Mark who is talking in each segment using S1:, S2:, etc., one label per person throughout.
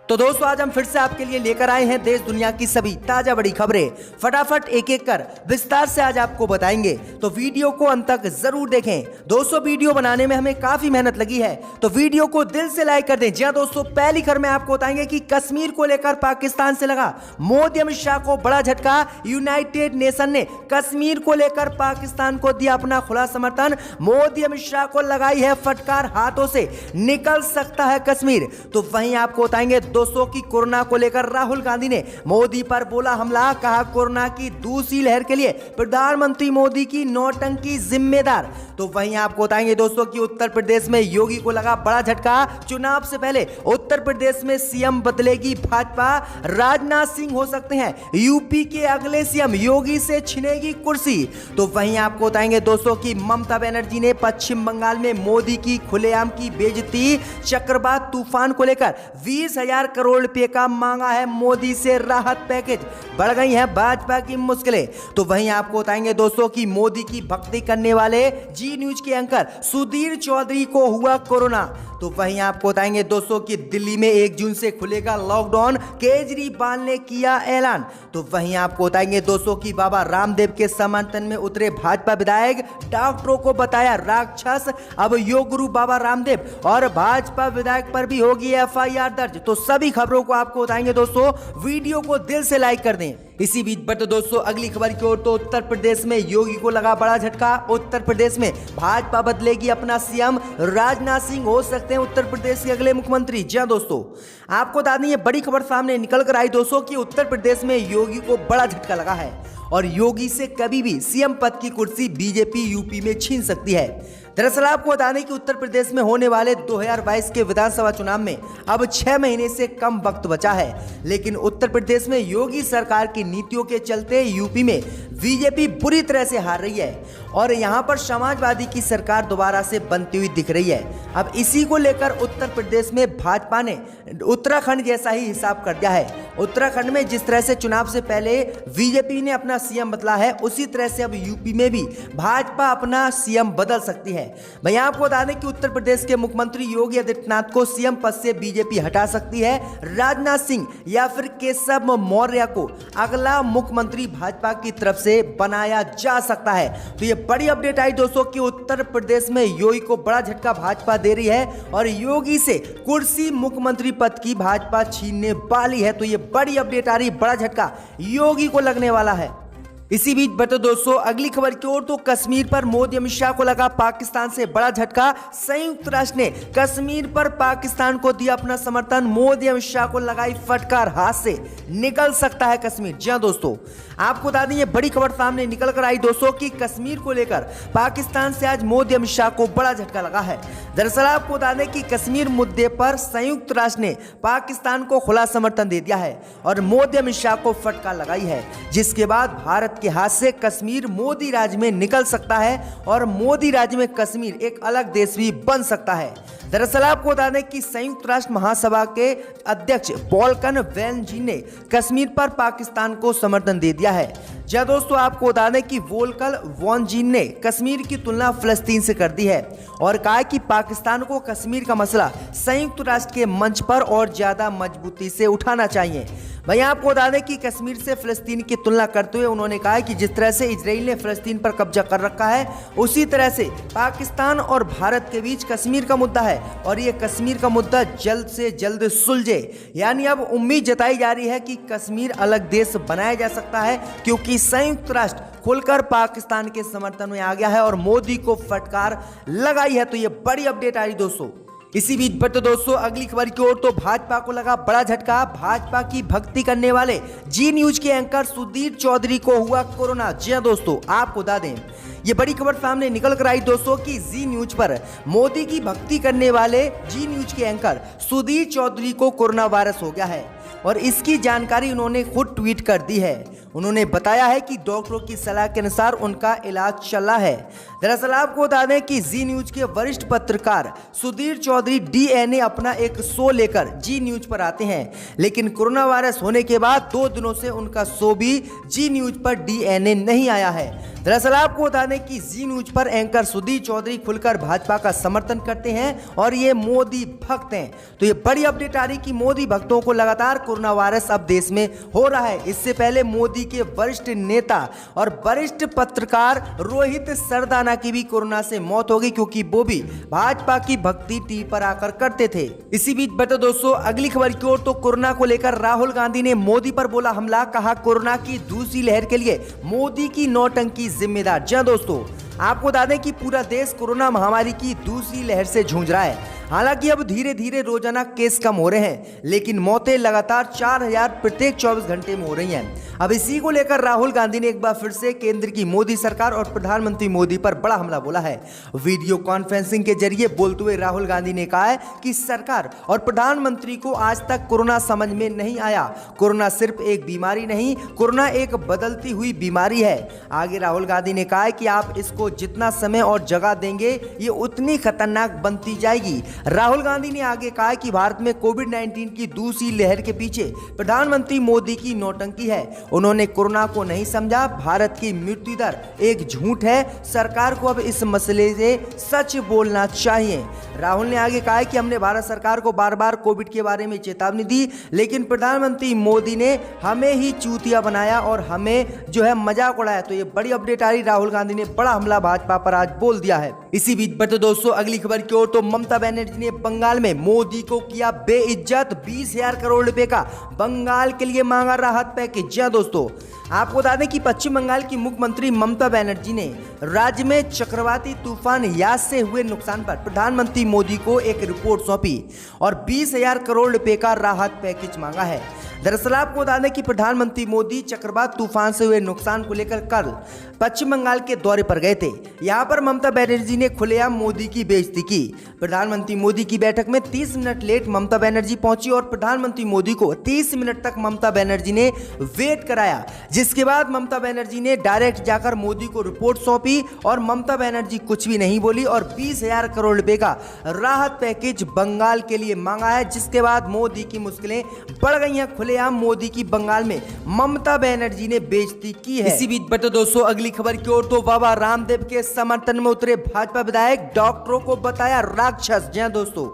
S1: तो दोस्तों आज हम फिर से आपके लिए लेकर आए हैं देश दुनिया की सभी ताजा बड़ी खबरें। फटाफट एक एक कर विस्तार से आज आपको बताएंगे, तो वीडियो को अंत तक जरूर देखें। दोस्तों वीडियो बनाने में हमें काफी मेहनत लगी है, तो वीडियो को दिल से लाइक कर दें। जी हां दोस्तों, पहली खबर में आपको बताएंगे कि कश्मीर को लेकर पाकिस्तान से लगा मोदी अमित शाह को बड़ा झटका। यूनाइटेड नेशन ने कश्मीर को लेकर पाकिस्तान को दिया अपना खुला समर्थन। मोदी अमित शाह को लगाई है फटकार, हाथों से निकल सकता है कश्मीर। तो वहीं आपको बताएंगे दोस्तों की कोरोना को लेकर राहुल गांधी ने मोदी पर बोला हमला, कहा कोरोना की दूसरी लहर के लिए प्रधानमंत्री मोदी की नौटंकी जिम्मेदार। तो वहीं आपको बताएंगे दोस्तों कि उत्तर प्रदेश में योगी को लगा बड़ा झटका। चुनाव से पहले उत्तर प्रदेश में सीएम बदलेगी भाजपा, राजनाथ सिंह हो सकते हैं यूपी के अगले सीएम, योगी से छिनेगी कुर्सी। तो वहीं आपको बताएंगे दोस्तों कि ममता बनर्जी ने पश्चिम बंगाल में मोदी की खुलेआम की बेइज्जती। चक्रवात तूफान को लेकर 20,000 करोड़ रुपए का मांगा है मोदी से राहत पैकेज। बढ़ गई है भाजपा की मुश्किलें। तो वहीं आपको बताएंगे दोस्तों कि मोदी की भक्ति करने वाले जी न्यूज के एंकर सुधीर चौधरी को हुआ कोरोना। तो वहीं आपको बताएंगे दोस्तों कि दिल्ली में 1 जून से खुलेगा लॉकडाउन, केजरीवाल ने किया ऐलान। तो वहीं आपको बताएंगे दोस्तों कि बाबा रामदेव के समर्थन में उतरे भाजपा विधायक, डॉक्टरों को बताया राक्षस। अब योग गुरु बाबा रामदेव और भाजपा विधायक पर भी होगी एफआईआर दर्ज। तो सभी खबरों को आपको बताएंगे दोस्तों, वीडियो को दिल से लाइक कर दें। इसी बीच बढ़ते दोस्तों अगली खबर की ओर, तो उत्तर प्रदेश में योगी को लगा बड़ा झटका। उत्तर प्रदेश में भाजपा बदलेगी अपना सीएम, राजनाथ सिंह हो सकते हैं उत्तर प्रदेश के अगले मुख्यमंत्री। जी हां दोस्तों, आपको बता दें ये बड़ी खबर सामने निकल कर आई दोस्तों कि उत्तर प्रदेश में योगी को बड़ा झटका लगा है और योगी से कभी भी सीएम पद की कुर्सी बीजेपी यूपी में छीन सकती है। दरअसल आपको बता दें कि उत्तर प्रदेश में होने वाले 2022 के विधानसभा चुनाव में अब 6 महीने से कम वक्त बचा है, लेकिन उत्तर प्रदेश में योगी सरकार की नीतियों के चलते यूपी में बीजेपी बुरी तरह से हार रही है और यहां पर समाजवादी की सरकार दोबारा से बनती हुई दिख रही है। अब इसी को लेकर उत्तर प्रदेश में भाजपा ने उत्तराखंड जैसा ही हिसाब कर दिया है। उत्तराखंड में जिस तरह से चुनाव से पहले बीजेपी ने अपना सीएम बदला है, उसी तरह से अब यूपी में भी भाजपा अपना सीएम बदल सकती है। भैया आपको बता दें कि उत्तर प्रदेश के मुख्यमंत्री योगी आदित्यनाथ को सीएम पद से बीजेपी हटा सकती है। राजनाथ सिंह या फिर केशव मौर्य को अगला मुख्यमंत्री भाजपा की तरफ से बनाया जा सकता है। तो ये बड़ी अपडेट आई दोस्तों कि उत्तर प्रदेश में योगी को बड़ा झटका भाजपा दे रही है और योगी से कुर्सी मुख्यमंत्री पद की भाजपा छीनने वाली है। तो ये बड़ी अपडेट आ रही, बड़ा झटका योगी को लगने वाला है। इसी बीच बढ़ते दोस्तों अगली खबर की ओर, तो कश्मीर पर मोदी अमित शाह को लगा पाकिस्तान से बड़ा झटका। संयुक्त राष्ट्र ने कश्मीर पर पाकिस्तान को दिया अपना समर्थन। मोदी अमित शाह को लगाई फटकार, हाथ से निकल सकता है कश्मीर। जी हां दोस्तों, आपको बता दें ये बड़ी खबर सामने निकल कर आई दोस्तों कि कश्मीर को लेकर पाकिस्तान से आज मोदी अमित शाह को बड़ा झटका लगा है। दरअसल आपको बता दें कि कश्मीर मुद्दे पर संयुक्त राष्ट्र ने पाकिस्तान को खुला समर्थन दे दिया है और मोदी अमित शाह को फटकार लगाई है, जिसके बाद भारत के हाथ से कश्मीर मोदी राज में निकल सकता है और मोदी राज में कश्मीर एक अलग देश भी बन सकता है। दरअसल आपको बता दें कि संयुक्त राष्ट्र महासभा के अध्यक्ष वोल्कन वैनजी ने कश्मीर पर पाकिस्तान को समर्थन दे दिया है। जी दोस्तों, आपको बता दें कि वोल्कन वैनजी ने कश्मीर की तुलना फिलिस्तीन से कर दी है और कहा कि पाकिस्तान को कश्मीर का मसला संयुक्त राष्ट्र के मंच पर और ज्यादा मजबूती से उठाना चाहिए। भैया आपको बता दें कि कश्मीर से फिलिस्तीन की तुलना करते हुए उन्होंने कहा कि जिस तरह से इजराइल ने फिलिस्तीन पर कब्जा कर रखा है, उसी तरह से पाकिस्तान और भारत के बीच कश्मीर का मुद्दा है और ये कश्मीर का मुद्दा जल्द से जल्द सुलझे। यानी अब उम्मीद जताई जा रही है कि कश्मीर अलग देश बनाया जा सकता है, क्योंकि संयुक्त राष्ट्र खुलकर पाकिस्तान के समर्थन में आ गया है और मोदी को फटकार लगाई है। तो ये बड़ी अपडेट आ रही दोस्तों। इसी बीच बढ़ते दोस्तों अगली खबर की ओर, तो भाजपा को लगा बड़ा झटका। भाजपा की भक्ति करने वाले जी न्यूज के एंकर सुधीर चौधरी को हुआ कोरोना। जी हां दोस्तों, आपको बता दें ये बड़ी खबर सामने निकल कर आई दोस्तों कि जी न्यूज पर मोदी की भक्ति करने वाले जी न्यूज के एंकर सुधीर चौधरी को कोरोना वायरस हो गया है और इसकी जानकारी उन्होंने खुद ट्वीट कर दी है। उन्होंने बताया है कि डॉक्टरों की सलाह के अनुसार उनका इलाज चल रहा है। दरअसल आपको बता दें कि जी न्यूज के वरिष्ठ पत्रकार सुधीर चौधरी डीएनए अपना एक शो लेकर जी न्यूज पर आते हैं, लेकिन कोरोना वायरस होने के बाद 2 दिनों से उनका शो भी जी न्यूज पर डीएनए नहीं आया है। दरअसल आपको बता दें कि जी न्यूज पर एंकर सुधीर चौधरी खुलकर भाजपा का समर्थन करते हैं और ये मोदी भक्त हैं। तो ये बड़ी अपडेट आ रही कि मोदी भक्तों को लगातार कोरोना वायरस अब देश में हो रहा है। इससे पहले मोदी के वरिष्ठ नेता और वरिष्ठ पत्रकार रोहित सरदाना की भी कोरोना से मौत हो गई, क्योंकि वो भी भाजपा की भक्ति टीवी पर आकर करते थे। इसी बीच बता दोस्तों अगली खबर की ओर, तो कोरोना को लेकर राहुल गांधी ने मोदी पर बोला हमला, कहा कोरोना की दूसरी लहर के लिए मोदी की नौटंकी जिम्मेदार। जी दोस्तों, आपको बता दें कि पूरा देश कोरोना महामारी की दूसरी लहर से जूझ रहा है। हालांकि अब धीरे धीरे रोजाना केस कम हो रहे हैं, लेकिन मौतें लगातार 4000 प्रत्येक 24 घंटे में हो रही हैं। अब इसी को लेकर राहुल गांधी ने एक बार फिर से केंद्र की मोदी सरकार और प्रधानमंत्री मोदी पर बड़ा हमला बोला है। वीडियो कॉन्फ्रेंसिंग के जरिए बोलते हुए राहुल गांधी ने कहा है कि सरकार और प्रधानमंत्री को आज तक कोरोना समझ में नहीं आया। कोरोना सिर्फ एक बीमारी नहीं, कोरोना एक बदलती हुई बीमारी है। आगे राहुल गांधी ने कहा है कि आप इसको जितना समय और जगह देंगे ये उतनी खतरनाक बनती जाएगी। राहुल गांधी ने आगे कहा कि भारत में कोविड-19 की दूसरी लहर के पीछे प्रधानमंत्री मोदी की नौटंकी है। उन्होंने कोरोना को नहीं समझा। भारत की मृत्यु दर एक झूठ है। सरकार को अब इस मसले से सच बोलना चाहिए। राहुल ने आगे कहा कि हमने भारत सरकार को बार बार कोविड के बारे में चेतावनी दी, लेकिन प्रधानमंत्री मोदी ने हमें ही चूतिया बनाया और हमें जो है मजाक उड़ाया। तो ये बड़ी अपडेट आ रही, राहुल गांधी ने बड़ा हमला भाजपा पर आज बोल दिया है। इसी बीच बता दोस्तों अगली खबर की ओर, तो ममता बनर्जी ने बंगाल में मोदी को किया बेइज्जत। 20,000 करोड़ रुपए का बंगाल के लिए मांगा राहत पैकेज। जी दोस्तों, आपको बता दें कि पश्चिम बंगाल की मुख्यमंत्री ममता बनर्जी ने राज्य में चक्रवाती तूफान यास से हुए नुकसान पर प्रधानमंत्री मोदी को एक रिपोर्ट सौंपी और 20,000 करोड़ रुपए का राहत पैकेज मांगा है। दरअसल आपको बता दें कि प्रधानमंत्री मोदी चक्रवात तूफान से हुए नुकसान को लेकर कल पश्चिम बंगाल के दौरे पर गए थे। यहां पर ममता बनर्जी ने खुलेआम मोदी की बेइज्जती की। प्रधानमंत्री मोदी की बैठक में 30 मिनट लेट ममता बनर्जी पहुंची और प्रधानमंत्री मोदी को 30 मिनट तक ममता बनर्जी ने वेट कराया, जिसके बाद ममता बनर्जी ने डायरेक्ट जाकर मोदी को रिपोर्ट सौंपी और ममता बनर्जी कुछ भी नहीं बोली और 20,000 करोड़ रुपए का राहत पैकेज बंगाल के लिए मांगा है, जिसके बाद मोदी की मुश्किलें बढ़ गई हैं। खुलेआम मोदी की बंगाल में ममता बनर्जी ने बेइज्जती की है। इसी बीच बता दोस्तों अगली खबर की ओर, तो बाबा रामदेव के समर्थन में उतरे भाजपा विधायक, डॉक्टरों को बताया राक्षस। जी दोस्तों,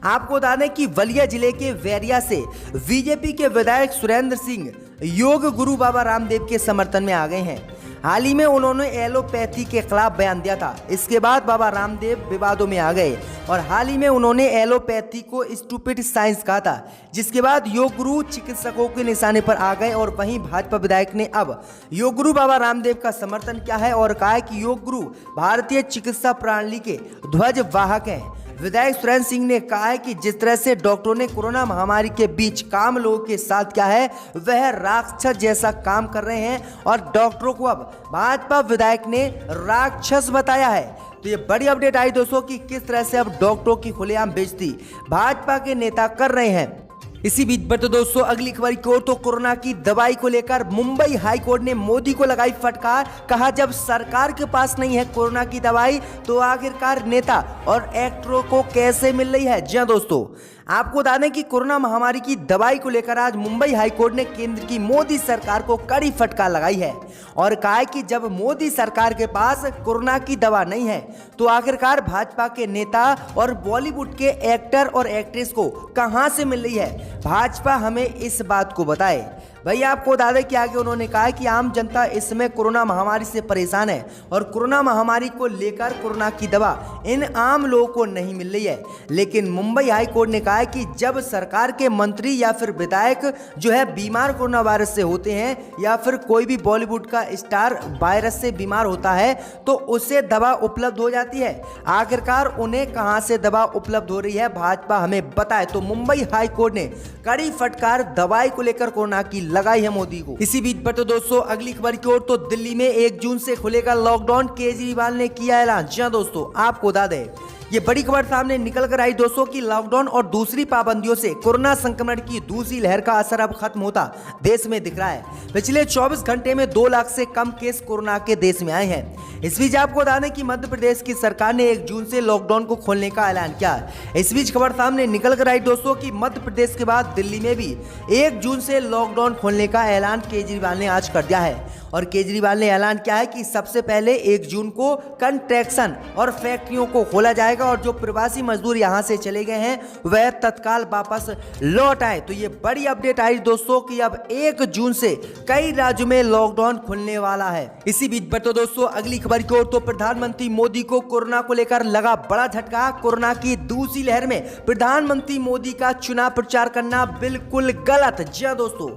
S1: आपको बता दें कि बलिया जिले के वैरिया से बीजेपी के विधायक सुरेंद्र सिंह योग गुरु बाबा रामदेव के समर्थन में आ गए हैं। हाल ही में उन्होंने एलोपैथी के खिलाफ बयान दिया था। इसके बाद बाबा रामदेव विवादों में आ गए और हाल ही में उन्होंने एलोपैथी को स्टूपिड साइंस कहा था, जिसके बाद योग गुरु चिकित्सकों के निशाने पर आ गए। और वहीं भाजपा विधायक ने अब योग गुरु बाबा रामदेव का समर्थन किया है और कहा है कि योग गुरु भारतीय चिकित्सा प्रणाली के ध्वज वाहक हैं। विधायक सुरेंद्र सिंह ने कहा है कि जिस तरह से डॉक्टरों ने कोरोना महामारी के बीच काम लोगों के साथ किया है, वह राक्षस जैसा काम कर रहे हैं और डॉक्टरों को अब भाजपा विधायक ने राक्षस बताया है। तो ये बड़ी अपडेट आई दोस्तों कि किस तरह से अब डॉक्टरों की खुलेआम बेइज्जती भाजपा के नेता कर रहे हैं। इसी बीच बता दोस्तों अगली खबर की ओर, तो कोरोना की दवाई को लेकर मुंबई हाई कोर्ट ने मोदी को लगाई फटकार। कहा जब सरकार के पास नहीं है कोरोना की दवाई तो आखिरकार नेता और एक्टरों को कैसे मिल रही है। जी दोस्तों, आपको बता दें कि कोरोना महामारी की दवाई को लेकर आज मुंबई हाई कोर्ट ने केंद्र की मोदी सरकार को कड़ी फटकार लगाई है और कहा है कि जब मोदी सरकार के पास कोरोना की दवा नहीं है तो आखिरकार भाजपा के नेता और बॉलीवुड के एक्टर और एक्ट्रेस को कहां से मिल रही है। भाजपा हमें इस बात को बताए। भैया आपको बता दें कि आगे उन्होंने कहा कि आम जनता इस समय कोरोना महामारी से परेशान है और कोरोना महामारी को लेकर कोरोना की दवा इन आम लोगों को नहीं मिल रही है। लेकिन मुंबई हाई कोर्ट ने कहा है कि जब सरकार के मंत्री या फिर विधायक जो है बीमार कोरोना वायरस से होते हैं या फिर कोई भी बॉलीवुड का स्टार वायरस से बीमार होता है तो उससे दवा उपलब्ध हो जाती है। आखिरकार उन्हें कहां से दवा उपलब्ध हो रही है, भाजपा हमें बताए। तो मुंबई हाई कोर्ट ने कड़ी फटकार दवाई को लेकर कोरोना की लगाई है मोदी को। इसी बीच बता दोस्तों अगली खबर की ओर, तो दिल्ली में 1 जून से खुलेगा लॉकडाउन, केजरीवाल ने किया ऐलान। जी दोस्तों, आपको बता दें ये बड़ी खबर सामने निकल कर आई दोस्तों कि लॉकडाउन और दूसरी पाबंदियों से कोरोना संक्रमण की दूसरी लहर का असर अब खत्म होता देश में दिख रहा है। पिछले 24 घंटे में 2 लाख से कम केस कोरोना के देश में आए हैं। इस बीच आपको बता दें कि मध्य प्रदेश की सरकार ने 1 जून से लॉकडाउन को खोलने का ऐलान किया। इस बीच खबर सामने निकल कर आई दोस्तों कि मध्य प्रदेश के बाद दिल्ली में भी 1 जून से लॉकडाउन खोलने का ऐलान केजरीवाल ने आज कर दिया है। और केजरीवाल ने ऐलान किया है कि सबसे पहले 1 जून को कंस्ट्रक्शन और फैक्ट्रियों को खोला जाएगा और जो प्रवासी मजदूर यहां से चले गए हैं वह तत्काल वापस लौट आए। तो ये बड़ी अपडेट आई दोस्तों कि अब 1 जून से कई राज्यों में लॉकडाउन खुलने वाला है। इसी बीच बढ़ते दोस्तों अगली खबर की ओर, तो प्रधानमंत्री मोदी को कोरोना को लेकर लगा बड़ा झटका। कोरोना की दूसरी लहर में प्रधानमंत्री मोदी का चुनाव प्रचार करना बिल्कुल गलत। जी हां दोस्तों,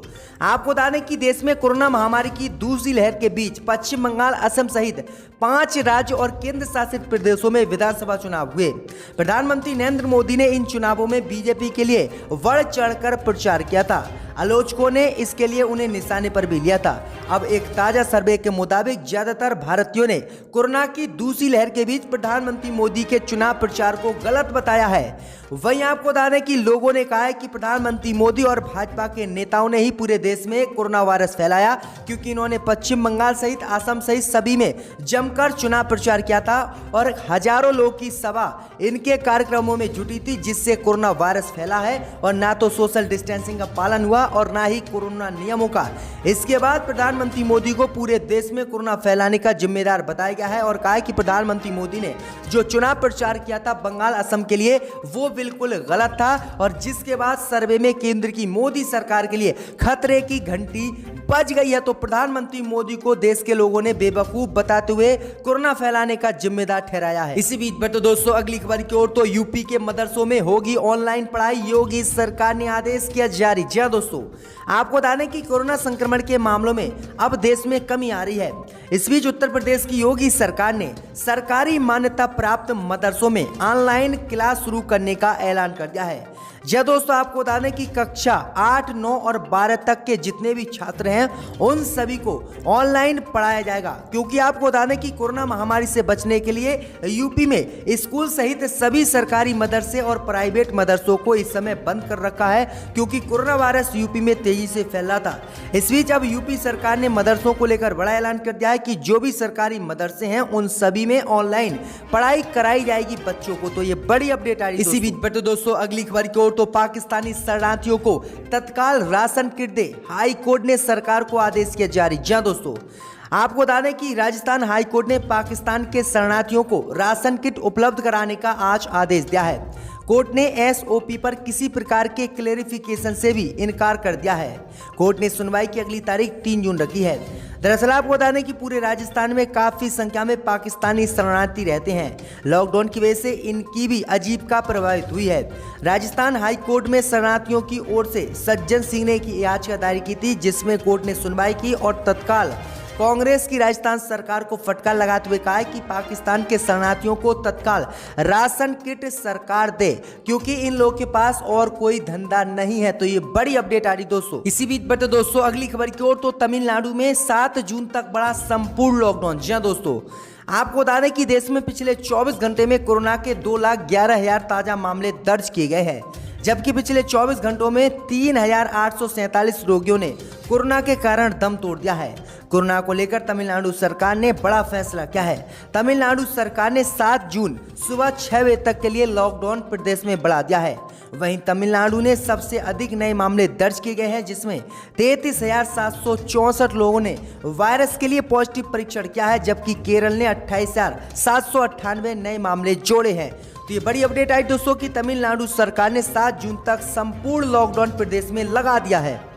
S1: आपको बता दें कि देश में कोरोना महामारी की दूसरी लहर के बीच पश्चिम बंगाल, असम सहित 5 राज्य और केंद्र शासित प्रदेशों में विधानसभा चुनाव हुए। प्रधानमंत्री नरेंद्र मोदी ने इन चुनावों में बीजेपी के लिए बढ़ चढ़कर प्रचार किया था। आलोचकों ने इसके लिए उन्हें निशाने पर भी लिया था। अब एक ताजा सर्वे के मुताबिक ज्यादातर भारतीयों ने कोरोना की दूसरी लहर के बीच प्रधानमंत्री मोदी के चुनाव प्रचार को गलत बताया है। वहीं आपको बता दें कि लोगों ने कहा है कि प्रधानमंत्री मोदी और भाजपा के नेताओं ने ही पूरे देश में कोरोना वायरस फैलाया, क्योंकि इन्होंने पश्चिम बंगाल सहित असम सहित सभी में जमकर चुनाव प्रचार किया था और हजारों लोग की सभा इनके कार्यक्रमों में जुटी थी, जिससे कोरोना वायरस फैला है। और ना तो सोशल डिस्टेंसिंग का पालन हुआ और ना ही कोरोना नियमों का। इसके बाद प्रधानमंत्री मोदी को पूरे देश में कोरोना फैलाने का जिम्मेदार बताया गया है और कहा है कि प्रधानमंत्री मोदी ने जो चुनाव प्रचार किया था बंगाल असम के लिए वो बिल्कुल गलत था। और जिसके बाद सर्वे में केंद्र की मोदी सरकार के लिए खतरे की घंटी बज गई है। तो प्रधानमंत्री मोदी को देश के लोगों ने बेवकूफ बताते हुए कोरोना फैलाने का जिम्मेदार ठहराया है। इसी बीच बढ़ते दोस्तों अगली खबर की ओर, तो यूपी के मदरसों में होगी ऑनलाइन पढ़ाई, योगी सरकार ने आदेश किया जारी। जी हां दोस्तों, आपको बता दें कि कोरोना संक्रमण के मामलों में अब देश में कमी आ रही है। इस बीच उत्तर प्रदेश की योगी सरकार ने सरकारी मान्यता प्राप्त मदरसों में ऑनलाइन क्लास शुरू करने का ऐलान कर दिया है। जी दोस्तों, आपको बता दें कि कक्षा 8, 9 और 12 तक के जितने भी छात्र हैं उन सभी को ऑनलाइन पढ़ाया जाएगा, क्योंकि आपको बता दें कि कोरोना महामारी से बचने के लिए यूपी में स्कूल सहित सभी सरकारी मदरसे और प्राइवेट मदरसों को इस समय बंद कर रखा है, क्योंकि कोरोना वायरस यूपी में तेजी से फैल रहा था। इस बीच अब यूपी सरकार ने मदरसों को लेकर बड़ा ऐलान कर दिया है कि जो भी सरकारी मदरसे हैं उन सभी में ऑनलाइन पढ़ाई कराई जाएगी बच्चों को। तो ये बड़ी अपडेट आई। इसी बीच बढ़ते दोस्तों अगली खबर की ओर, तो पाकिस्तानी शरणार्थियों को तत्काल राशन किट दे, हाई कोर्ट ने सरकार को आदेश किया जारी। जी हां दोस्तों, आपको बता दें कि राजस्थान हाई कोर्ट ने पाकिस्तान के शरणार्थियों को राशन किट उपलब्ध कराने का आज आदेश दिया है। कोर्ट ने एसओपी पर किसी प्रकार के क्लेरिफिकेशन से भी इनकार कर दिया है। कोर्ट ने सुनवाई की अगली तारीख 3 जून रखी है। दरअसल आपको बता दें कि पूरे राजस्थान में काफी संख्या में पाकिस्तानी शरणार्थी रहते हैं। लॉकडाउन की वजह से इनकी भी आजीविका प्रभावित हुई है। राजस्थान हाई कोर्ट में शरणार्थियों की ओर से सज्जन सिंह ने की याचिका दायर की थी, जिसमें कोर्ट ने सुनवाई की और तत्काल कांग्रेस की राजस्थान सरकार को फटकार लगाते हुए कहा कि पाकिस्तान के शरणार्थियों को तत्काल राशन किट सरकार दे, क्योंकि इन लोगों के पास और कोई धंधा नहीं है। तो ये बड़ी अपडेट आ रही दोस्तों। इसी बीच बढ़ते दोस्तों अगली खबर की ओर, तो तमिलनाडु में 7 जून तक बढ़ा संपूर्ण लॉकडाउन। जी हां दोस्तों, आपको बता दें कि देश में पिछले 24 घंटे में कोरोना के 2,11,000 ताजा मामले दर्ज किए गए हैं, जबकि पिछले 24 घंटों में 3,847 रोगियों ने कोरोना के कारण दम तोड़ दिया है। कोरोना को लेकर तमिलनाडु सरकार ने बड़ा फैसला किया है। तमिलनाडु सरकार ने 7 जून सुबह 6 बजे तक के लिए लॉकडाउन प्रदेश में बढ़ा दिया है। वहीं तमिलनाडु ने सबसे अधिक नए मामले दर्ज किए गए हैं, जिसमें 33,764 लोगों ने वायरस के लिए पॉजिटिव परीक्षण किया है, जबकि केरल ने 28,798 नए मामले जोड़े हैं। तो ये बड़ी अपडेट आई दोस्तों कि तमिलनाडु सरकार ने 7 जून तक संपूर्ण लॉकडाउन प्रदेश में लगा दिया है।